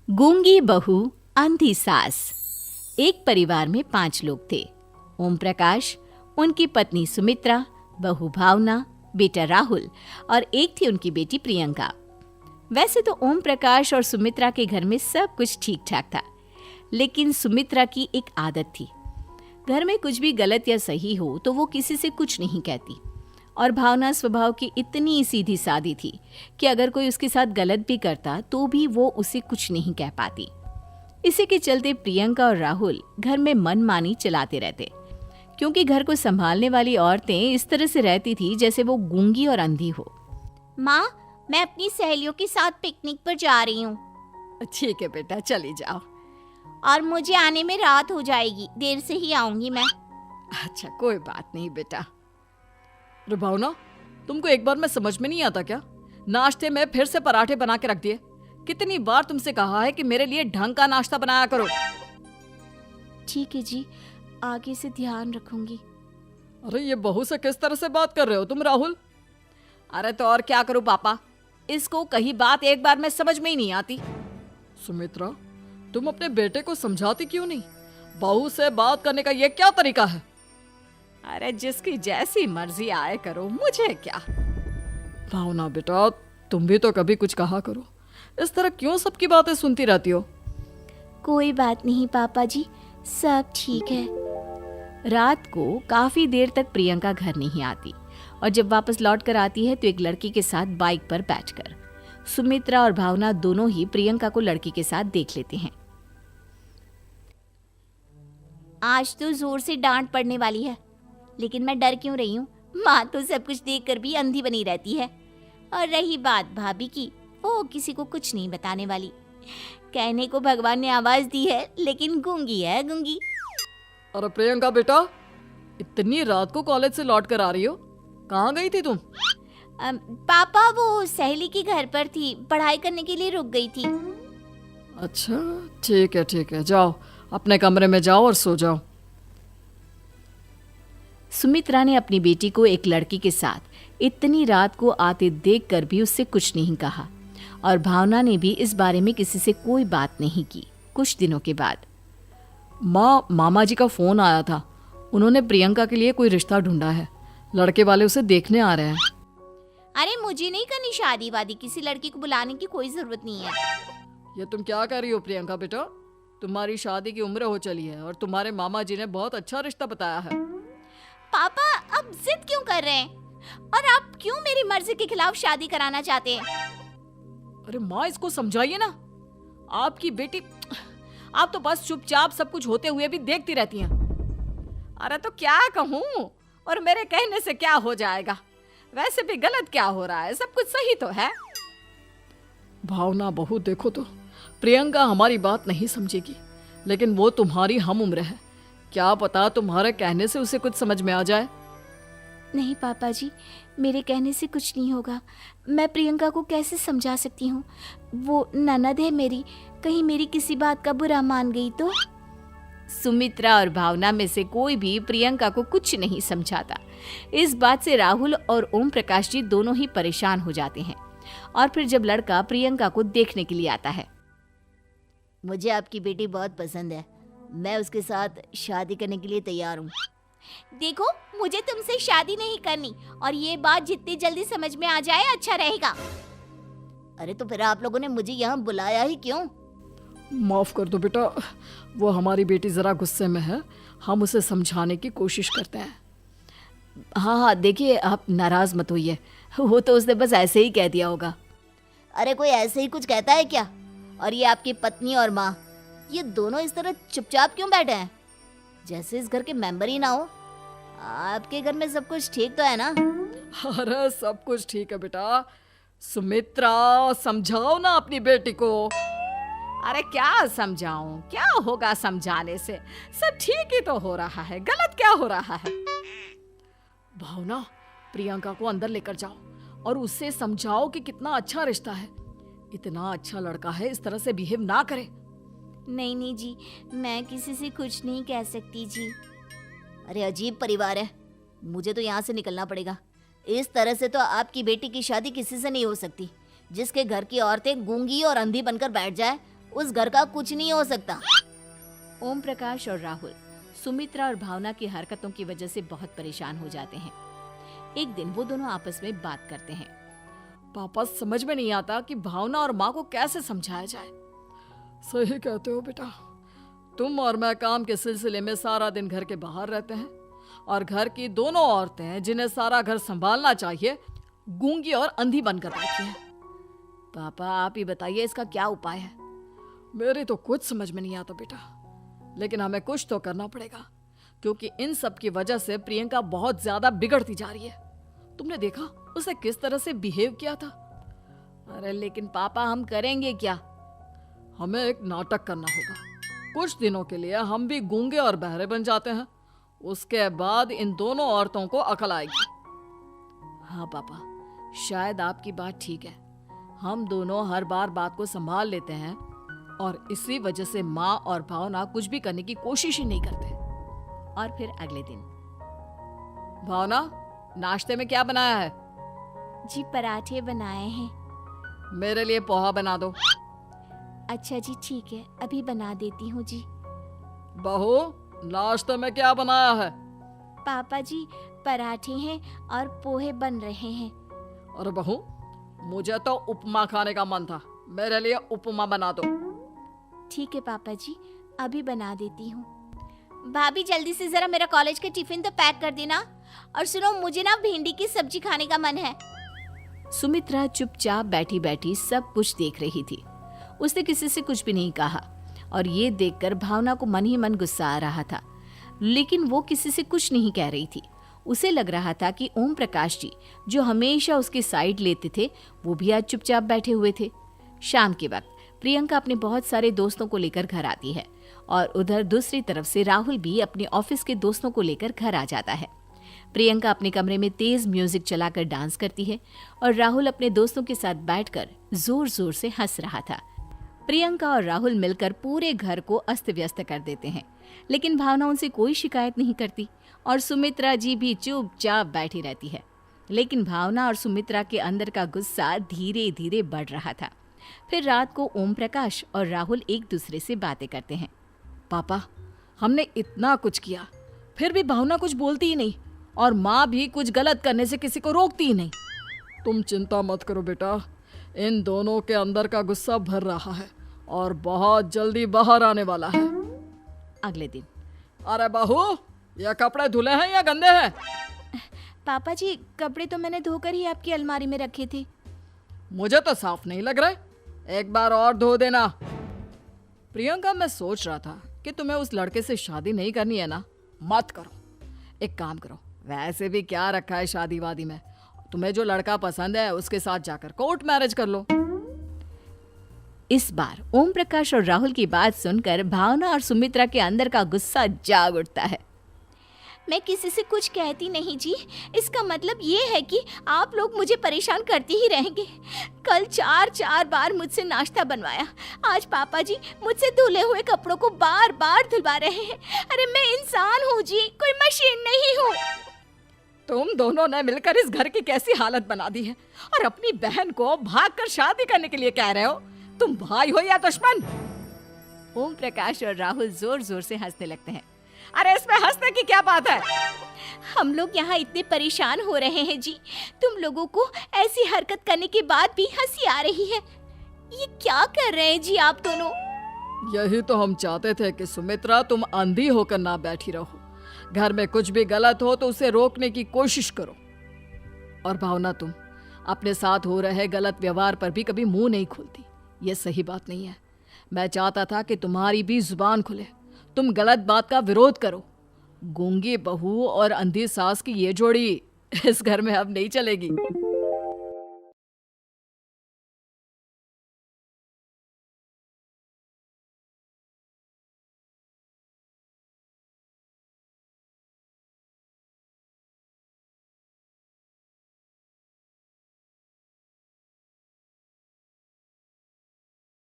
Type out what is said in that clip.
गूंगी बहू, अंधी सास। एक परिवार में 5 लोग थे। ओम प्रकाश, उनकी पत्नी सुमित्रा, बहू भावना, बेटा राहुल और एक थी उनकी बेटी प्रियंका। वैसे तो ओम प्रकाश और सुमित्रा के घर में सब कुछ ठीक ठाक था, लेकिन सुमित्रा की एक आदत थी। घर में कुछ भी गलत या सही हो तो वो किसी से कुछ नहीं कहती। और भावना स्वभाव की इतनी सीधी सादी थी कि अगर कोई उसके साथ गलत भी करता तो भी वो उसे कुछ नहीं कह पाती। इसी के चलते प्रियंका और राहुल घर में मनमानी चलाते रहते, क्योंकि घर को संभालने वाली औरतें इस तरह से रहती थी जैसे वो गूंगी और अंधी हो। माँ, मैं अपनी सहेलियों के साथ पिकनिक पर जा रही हूँ। ठीक है बेटा, चली जाओ। और मुझे आने में रात हो जाएगी, देर से ही आऊंगी मैं। अच्छा, कोई बात नहीं बेटा। अरे भावना, तुमको एक बार में समझ में नहीं आता क्या? नाश्ते में फिर से पराठे बना के रख दिए। कितनी बार तुमसे कहा है कि मेरे लिए ढंग का नाश्ता बनाया करो। ठीक है जी, आगे से ध्यान रखूंगी। अरे ये बहू से किस तरह से बात कर रहे हो तुम राहुल? अरे तो और क्या करूं पापा, इसको कही बात एक बार में समझ में ही नहीं आती। सुमित्रा, तुम अपने बेटे को समझाती क्यों नहीं? बहू से बात करने का ये क्या तरीका है? अरे जिसकी जैसी मर्जी आए करो, मुझे क्या। भावना बेटा, तुम भी तो कभी कुछ कहा करो। इस तरह क्यों सबकी बातें सुनती रहती हो? कोई बात नहीं पापा जी, सब ठीक है। रात को काफी देर तक प्रियंका घर नहीं आती और जब वापस लौट कर आती है तो एक लड़की के साथ बाइक पर बैठकर। सुमित्रा और भावना दोनों ही प्रियंका को लड़की के साथ देख लेते हैं। आज तो जोर से डांट पड़ने वाली है, लेकिन मैं डर क्यों रही हूँ? माँ तो सब कुछ देखकर भी अंधी बनी रहती है। और रही बात भाभी की, वो किसी को कुछ नहीं बताने वाली। कहने को भगवान ने आवाज दी है, लेकिन गूंगी है गूंगी। अरे प्रियंका बेटा, इतनी रात को कॉलेज से लौट कर आ रही हो? कहाँ गई थी तुम? पापा, वो सहेली के घर पर थी, पढ़ाई करने के लिए रुक गई थी। अच्छा, ठीक है, जाओ अपने कमरे में जाओ और सो जाओ। सुमित्रा ने अपनी बेटी को एक लड़की के साथ इतनी रात को आते देखकर भी उससे कुछ नहीं कहा और भावना ने भी इस बारे में किसी से कोई बात नहीं की। कुछ दिनों के बाद मामा जी का फोन आया था। उन्होंने प्रियंका के लिए कोई रिश्ता ढूंढा है। लड़के वाले उसे देखने आ रहे हैं। अरे मुझे नहीं करनी शादी वादी, किसी लड़की को बुलाने की कोई जरूरत नहीं है। ये तुम क्या कर रही हो प्रियंका बेटा? तुम्हारी शादी की उम्र हो चली है और तुम्हारे मामा जी ने बहुत अच्छा रिश्ता बताया है। पापा, अब जिद क्यों कर रहे हैं? और आप क्यों मेरी मर्जी के खिलाफ शादी कराना चाहते हैं? अरे माँ, इसको समझाइए ना। आपकी बेटी, आप तो बस चुपचाप सब कुछ होते हुए भी देखती रहती हैं। अरे तो क्या कहूँ, और मेरे कहने से क्या हो जाएगा? वैसे भी गलत क्या हो रहा है, सब कुछ सही तो है। भावना बहू, देखो तो प्रियंका हमारी बात नहीं समझेगी, लेकिन वो तुम्हारी हम उम्र है। क्या पता तुम्हारे कहने से उसे कुछ समझ में आ जाए। नहीं पापा जी, मेरे कहने से कुछ नहीं होगा। मैं प्रियंका को कैसे समझा सकती हूँ? वो ननद है मेरी, कहीं मेरी किसी बात का बुरा मान गई तो? सुमित्रा और भावना में से कोई भी प्रियंका को कुछ नहीं समझाता। इस बात से राहुल और ओम प्रकाश जी दोनों ही परेशान हो जाते हैं। और फिर जब लड़का प्रियंका को देखने के लिए आता है, मुझे आपकी बेटी बहुत पसंद है, मैं उसके साथ शादी करने के लिए तैयार हूँ। देखो, मुझे तुमसे शादी नहीं करनी, और ये बात जितनी जल्दी समझ में आ जाए अच्छा रहेगा। अरे तो फिर आप लोगों ने मुझे यहाँ बुलाया ही क्यों? माफ कर दो बेटा, वो हमारी बेटी जरा गुस्से में है, हम उसे समझाने की कोशिश करते हैं। हाँ, देखिए आप नाराज मत होइए, वो तो उसने बस ऐसे ही कह दिया होगा। अरे कोई ऐसे ही कुछ कहता है क्या? और ये आपकी पत्नी और माँ, ये दोनों इस तरह चुपचाप क्यों बैठे हैं, जैसे इस घर के मेंबर ही ना हो? आपके घर में सब कुछ ठीक तो है ना? अरे सब कुछ ठीक है बेटा। सुमित्रा, समझाओ ना अपनी बेटी को। अरे क्या समझाऊं, क्या होगा समझाने से? सब ठीक ही तो हो रहा है, गलत क्या हो रहा है? भावना, प्रियंका को अंदर लेकर जाओ और उससे समझाओ कि कितना अच्छा रिश्ता है। इतना अच्छा लड़का है, इस तरह से बिहेव ना करे। नहीं जी, मैं किसी से कुछ नहीं कह सकती जी। अरे अजीब परिवार है, मुझे तो यहाँ से निकलना पड़ेगा। इस तरह से तो आपकी बेटी की शादी किसी से नहीं हो सकती। जिसके घर की औरतें गूंगी और अंधी बनकर बैठ जाए, उस घर का कुछ नहीं हो सकता। ओम प्रकाश और राहुल सुमित्रा और भावना की हरकतों की वजह से बहुत परेशान हो जाते हैं। एक दिन वो दोनों आपस में बात करते हैं। पापा, समझ में नहीं आता कि भावना और माँ को कैसे समझाया जाए। सही कहते हो बेटा, तुम और मैं काम के सिलसिले में सारा दिन घर के बाहर रहते हैं और घर की दोनों औरतें जिन्हें सारा घर संभालना चाहिए गूंगी और अंधी बनकर बैठी हैं। पापा आप ही बताइए इसका क्या उपाय है। मेरी तो कुछ समझ में नहीं आता बेटा, लेकिन हमें कुछ तो करना पड़ेगा क्योंकि इन सब की वजह से प्रियंका बहुत ज्यादा बिगड़ती जा रही है। तुमने देखा उसे किस तरह से बिहेव किया था। अरे लेकिन पापा हम करेंगे क्या? हमें एक नाटक करना होगा। कुछ दिनों के लिए हम भी गूंगे और बहरे बन जाते हैं, उसके बाद इन दोनों औरतों को अकल आएगी। हाँ पापा, शायद आपकी बात ठीक है। हम दोनों हर बार बात को संभाल लेते हैं और इसी वजह से माँ और भावना कुछ भी करने की कोशिश ही नहीं करते। और फिर अगले दिन, भावना, नाश्ते में क्या बनाया है? जी पराठे बनाए हैं। मेरे लिए पोहा बना दो। अच्छा जी ठीक है, अभी बना देती हूँ जी। बहू, नाश्ते में क्या बनाया है? पापा जी पराठे हैं और पोहे बन रहे हैं। अरे बहू, मुझे तो उपमा खाने का मन था, मेरे लिए उपमा बना दो। ठीक है पापा जी, अभी बना देती हूँ। भाभी जल्दी से जरा मेरा कॉलेज का टिफिन तो पैक कर देना। और सुनो, मुझे ना भिंडी की सब्जी खाने का मन है। सुमित्रा चुपचाप बैठी बैठी सब कुछ देख रही थी। उसने किसी से कुछ भी नहीं कहा और ये देखकर भावना को मन ही मन गुस्सा आ रहा था, लेकिन वो किसी से कुछ नहीं कह रही थी। उसे लग रहा था कि ओम प्रकाश जी जो हमेशा उसकी साइड लेते थे वो भी आज चुपचाप बैठे हुए थे। शाम के वक्त प्रियंका अपने बहुत सारे दोस्तों को लेकर घर आती है और उधर दूसरी तरफ से राहुल भी अपने ऑफिस के दोस्तों को लेकर घर आ जाता है। प्रियंका अपने कमरे में तेज म्यूजिक चलाकर डांस करती है और राहुल अपने दोस्तों के साथ बैठकर जोर जोर से हंस रहा था। प्रियंका और राहुल मिलकर पूरे घर को अस्त व्यस्त कर देते हैं, लेकिन भावना उनसे कोई शिकायत नहीं करती और सुमित्रा जी भी चुपचाप बैठी रहती है। लेकिन भावना और सुमित्रा के अंदर का गुस्सा धीरे धीरे बढ़ रहा था। फिर रात को ओम प्रकाश और राहुल एक दूसरे से बातें करते हैं। पापा, हमने इतना कुछ किया फिर भी भावना कुछ बोलती ही नहीं और माँ भी कुछ गलत करने से किसी को रोकती ही नहीं। तुम चिंता मत करो बेटा, इन दोनों के अंदर का गुस्सा भर रहा है और बहुत जल्दी बाहर आने वाला है। अगले दिन, अरे बहू, ये कपड़े धुले हैं या गंदे हैं? पापा जी कपड़े तो मैंने धोकर ही आपकी अलमारी में रखे थे। मुझे तो साफ नहीं लग रहे, एक बार और धो देना। प्रियंका, मैं सोच रहा था कि तुम्हें उस लड़के से शादी नहीं करनी है ना, मत करो। एक काम करो, वैसे भी क्या रखा है शादी वादी में, तुम्हें जो लड़का पसंद है उसके साथ जाकर कोर्ट मैरिज कर लो। इस बार ओम प्रकाश और राहुल की बात सुनकर भावना और सुमित्रा के अंदर का गुस्सा जाग उठता है। मैं किसी से कुछ कहती नहीं जी, इसका मतलब ये है कि आप लोग मुझे परेशान करते ही रहेंगे। कल 4 बार मुझसे नाश्ता बनवाया, आज पापा जी मुझसे धुले हुए कपड़ों को बार बार धुलवा रहे हैं। अरे मैं इंसान हूँ जी, कोई मशीन नहीं हूँ। तुम दोनों ने मिलकर इस घर की कैसी हालत बना दी है और अपनी बहन को भागकर शादी करने के लिए कह रहे हो। तुम भाई हो या दुश्मन? ओम प्रकाश और राहुल जोर जोर से हंसने लगते हैं। अरे इसमें हंसने की क्या बात है? हम लोग यहाँ इतने परेशान हो रहे हैं जी, तुम लोगों को ऐसी हरकत करने के बाद भी हंसी आ रही है। ये क्या कर रहे हैं जी आप दोनों? यही तो हम चाहते थे कि सुमित्रा तुम अंधी होकर ना बैठी रहो। घर में कुछ भी गलत हो तो उसे रोकने की कोशिश करो। और भावना, तुम अपने साथ हो रहे गलत व्यवहार पर भी कभी मुंह नहीं खोलती, ये सही बात नहीं है। मैं चाहता था कि तुम्हारी भी जुबान खुले, तुम गलत बात का विरोध करो। गूंगी बहू और अंधी सास की ये जोड़ी इस घर में अब नहीं चलेगी।